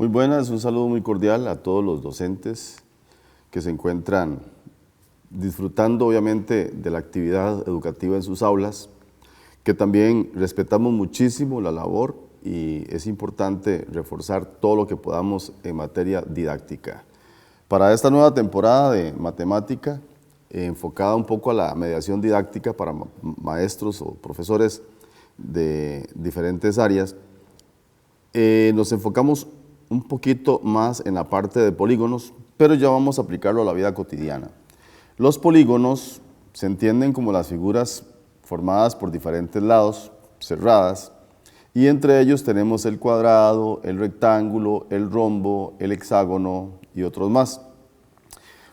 Muy buenas, un saludo muy cordial a todos los docentes que se encuentran disfrutando obviamente de la actividad educativa en sus aulas, que también respetamos muchísimo la labor y es importante reforzar todo lo que podamos en materia didáctica. Para esta nueva temporada de matemática, enfocada un poco a la mediación didáctica para maestros o profesores de diferentes áreas, nos enfocamos un poquito más en la parte de polígonos, pero ya vamos a aplicarlo a la vida cotidiana. Los polígonos se entienden como las figuras formadas por diferentes lados, cerradas, y entre ellos tenemos el cuadrado, el rectángulo, el rombo, el hexágono y otros más.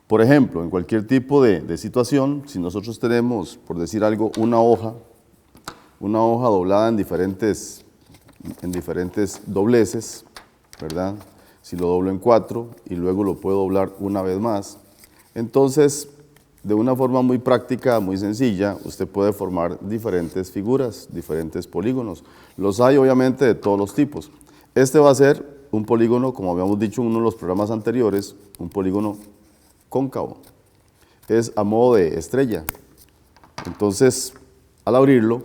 Por ejemplo, en cualquier tipo de situación, si nosotros tenemos, por decir algo, una hoja doblada en diferentes dobleces, ¿verdad? Si lo doblo en 4 y luego lo puedo doblar una vez más, entonces, de una forma muy práctica, muy sencilla, usted puede formar diferentes figuras, diferentes polígonos. Los hay obviamente de todos los tipos. Este va a ser un polígono, como habíamos dicho en uno de los programas anteriores, un polígono cóncavo. Es a modo de estrella. Entonces, al abrirlo,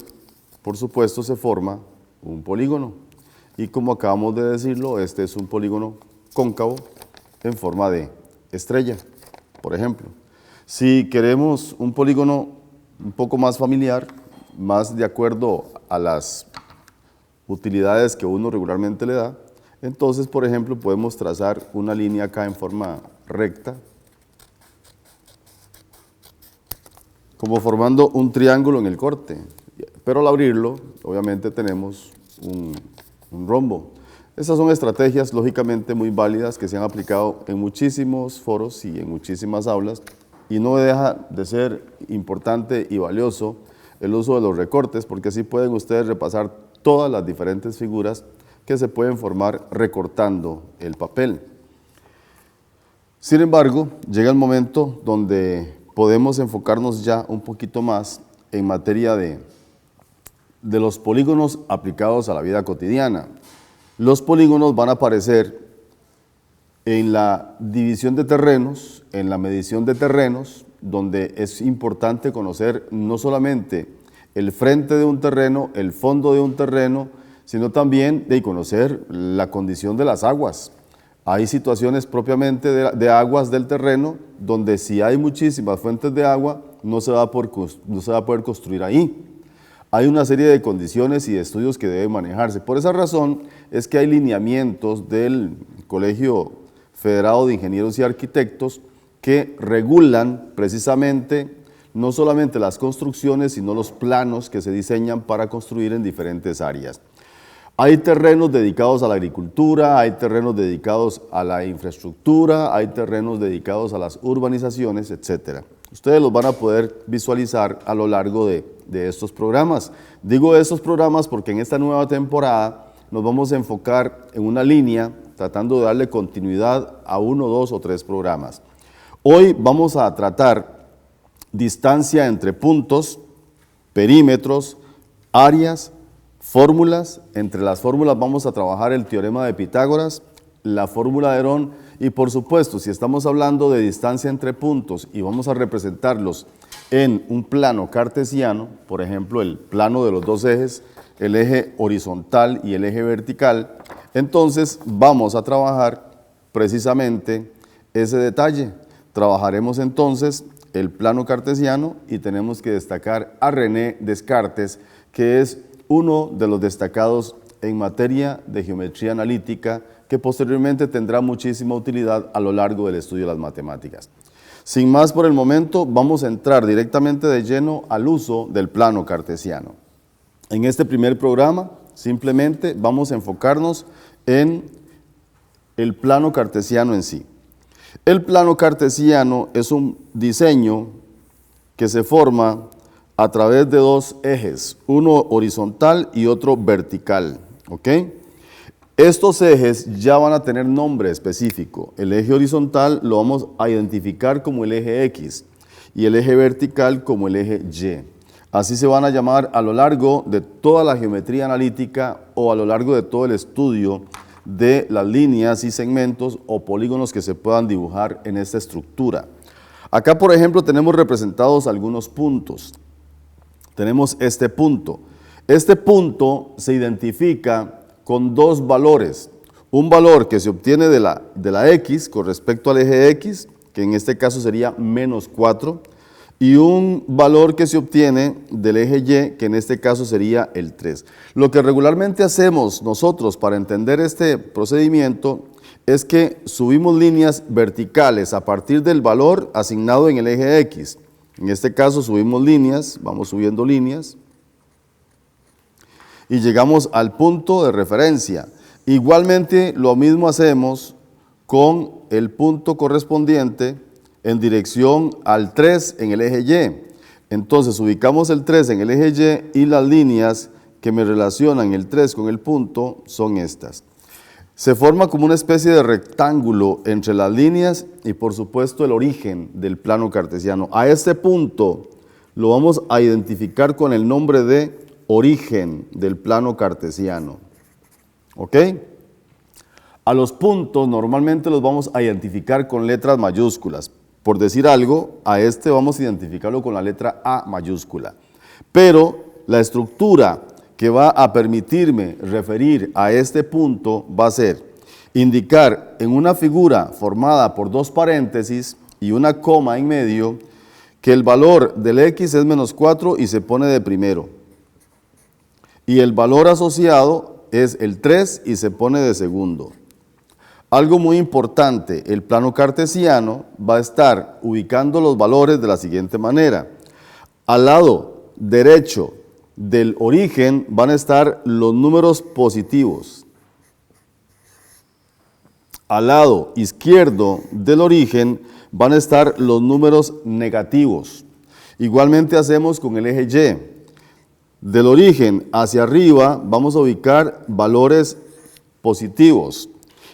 por supuesto, se forma un polígono. Y como acabamos de decirlo, este es un polígono cóncavo en forma de estrella, por ejemplo. Si queremos un polígono un poco más familiar, más de acuerdo a las utilidades que uno regularmente le da, entonces, por ejemplo, podemos trazar una línea acá en forma recta, como formando un triángulo en el corte, pero al abrirlo, obviamente tenemos un rombo. Estas son estrategias lógicamente muy válidas que se han aplicado en muchísimos foros y en muchísimas aulas, y no deja de ser importante y valioso el uso de los recortes, porque así pueden ustedes repasar todas las diferentes figuras que se pueden formar recortando el papel. Sin embargo, llega el momento donde podemos enfocarnos ya un poquito más en materia de los polígonos aplicados a la vida cotidiana. Los polígonos van a aparecer en la división de terrenos, en la medición de terrenos, donde es importante conocer no solamente el frente de un terreno, el fondo de un terreno, sino también de conocer la condición de las aguas. Hay situaciones propiamente de aguas del terreno, donde si hay muchísimas fuentes de agua, no se va a poder construir ahí. Hay una serie de condiciones y de estudios que deben manejarse. Por esa razón es que hay lineamientos del Colegio Federado de Ingenieros y Arquitectos que regulan precisamente no solamente las construcciones, sino los planos que se diseñan para construir en diferentes áreas. Hay terrenos dedicados a la agricultura, hay terrenos dedicados a la infraestructura, hay terrenos dedicados a las urbanizaciones, etc. Ustedes los van a poder visualizar a lo largo de estos programas. Digo estos programas porque en esta nueva temporada nos vamos a enfocar en una línea tratando de darle continuidad a 1, 2 o 3 programas. Hoy vamos a tratar distancia entre puntos, perímetros, áreas, fórmulas. Entre las fórmulas vamos a trabajar el teorema de Pitágoras, la fórmula de Herón y por supuesto, si estamos hablando de distancia entre puntos y vamos a representarlos en un plano cartesiano, por ejemplo, el plano de los dos ejes, el eje horizontal y el eje vertical, entonces vamos a trabajar precisamente ese detalle. Trabajaremos entonces el plano cartesiano y tenemos que destacar a René Descartes, que es uno de los destacados en materia de geometría analítica, que posteriormente tendrá muchísima utilidad a lo largo del estudio de las matemáticas. Sin más por el momento, vamos a entrar directamente de lleno al uso del plano cartesiano. En este primer programa, simplemente vamos a enfocarnos en el plano cartesiano en sí. El plano cartesiano es un diseño que se forma a través de dos ejes, uno horizontal y otro vertical, ¿ok? Estos ejes ya van a tener nombre específico. El eje horizontal lo vamos a identificar como el eje X y el eje vertical como el eje Y. Así se van a llamar a lo largo de toda la geometría analítica o a lo largo de todo el estudio de las líneas y segmentos o polígonos que se puedan dibujar en esta estructura. Acá, por ejemplo, tenemos representados algunos puntos. Tenemos este punto. Este punto se identifica con dos valores. Un valor que se obtiene de la X con respecto al eje X, que en este caso sería -4, y un valor que se obtiene del eje Y, que en este caso sería el 3. Lo que regularmente hacemos nosotros para entender este procedimiento es que subimos líneas verticales a partir del valor asignado en el eje X. En este caso subimos líneas, vamos subiendo líneas y llegamos al punto de referencia. Igualmente lo mismo hacemos con el punto correspondiente en dirección al 3 en el eje Y. Entonces ubicamos el 3 en el eje Y y las líneas que me relacionan el 3 con el punto son estas. Se forma como una especie de rectángulo entre las líneas y por supuesto el origen del plano cartesiano. A este punto lo vamos a identificar con el nombre de origen del plano cartesiano. ¿Ok? A los puntos normalmente los vamos a identificar con letras mayúsculas. Por decir algo, a este vamos a identificarlo con la letra A mayúscula. Pero la estructura que va a permitirme referir a este punto va a ser indicar en una figura formada por dos paréntesis y una coma en medio que el valor del X es -4 y se pone de primero. Y el valor asociado es el 3 y se pone de segundo. Algo muy importante, el plano cartesiano va a estar ubicando los valores de la siguiente manera. Al lado derecho del origen van a estar los números positivos. Al lado izquierdo del origen van a estar los números negativos. Igualmente hacemos con el eje Y. Del origen hacia arriba vamos a ubicar valores positivos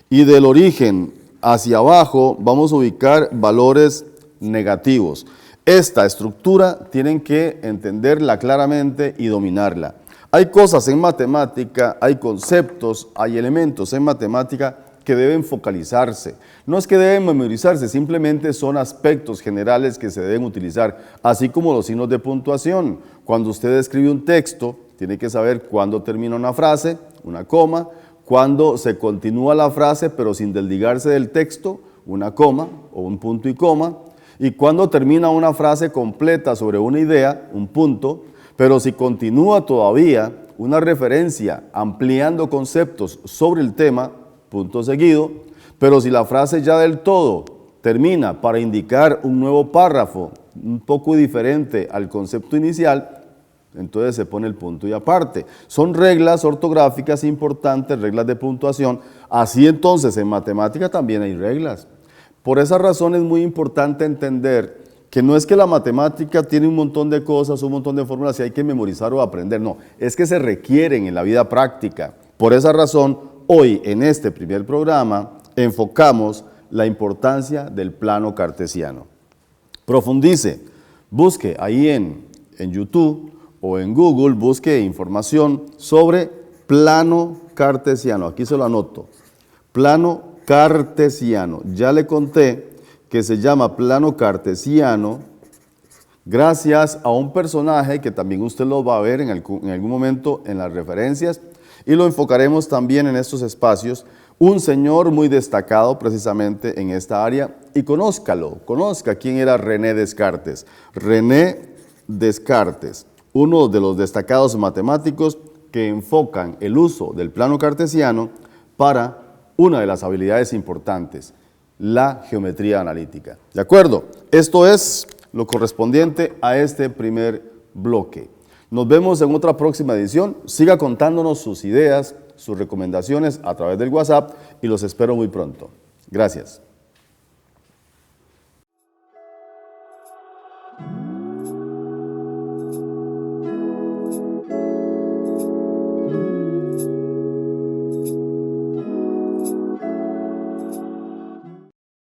y del origen hacia abajo vamos a ubicar valores negativos. Esta estructura tienen que entenderla claramente y dominarla. Hay cosas en matemática, hay conceptos, hay elementos en matemática que deben focalizarse. No es que deben memorizarse, simplemente son aspectos generales que se deben utilizar, así como los signos de puntuación. Cuando usted escribe un texto, tiene que saber cuándo termina una frase, una coma, cuándo se continúa la frase pero sin desligarse del texto, una coma o un punto y coma, y cuándo termina una frase completa sobre una idea, un punto, pero si continúa todavía una referencia ampliando conceptos sobre el tema, punto seguido, pero si la frase ya del todo termina para indicar un nuevo párrafo un poco diferente al concepto inicial, entonces se pone el punto y aparte. Son reglas ortográficas importantes, reglas de puntuación, así entonces en matemática también hay reglas. Por esa razón es muy importante entender que no es que la matemática tiene un montón de cosas, un montón de fórmulas y hay que memorizar o aprender, no, es que se requieren en la vida práctica. Por esa razón, hoy en este primer programa enfocamos la importancia del plano cartesiano. Profundice, busque ahí en YouTube o en Google, busque información sobre plano cartesiano. Aquí se lo anoto, plano cartesiano. Ya le conté que se llama plano cartesiano gracias a un personaje que también usted lo va a ver en algún momento en las referencias y lo enfocaremos también en estos espacios. Un señor muy destacado precisamente en esta área y conozca quién era René Descartes. René Descartes, uno de los destacados matemáticos que enfocan el uso del plano cartesiano para una de las habilidades importantes, la geometría analítica. ¿De acuerdo? Esto es lo correspondiente a este primer bloque. Nos vemos en otra próxima edición. Siga contándonos sus ideas, sus recomendaciones a través del WhatsApp y los espero muy pronto. Gracias.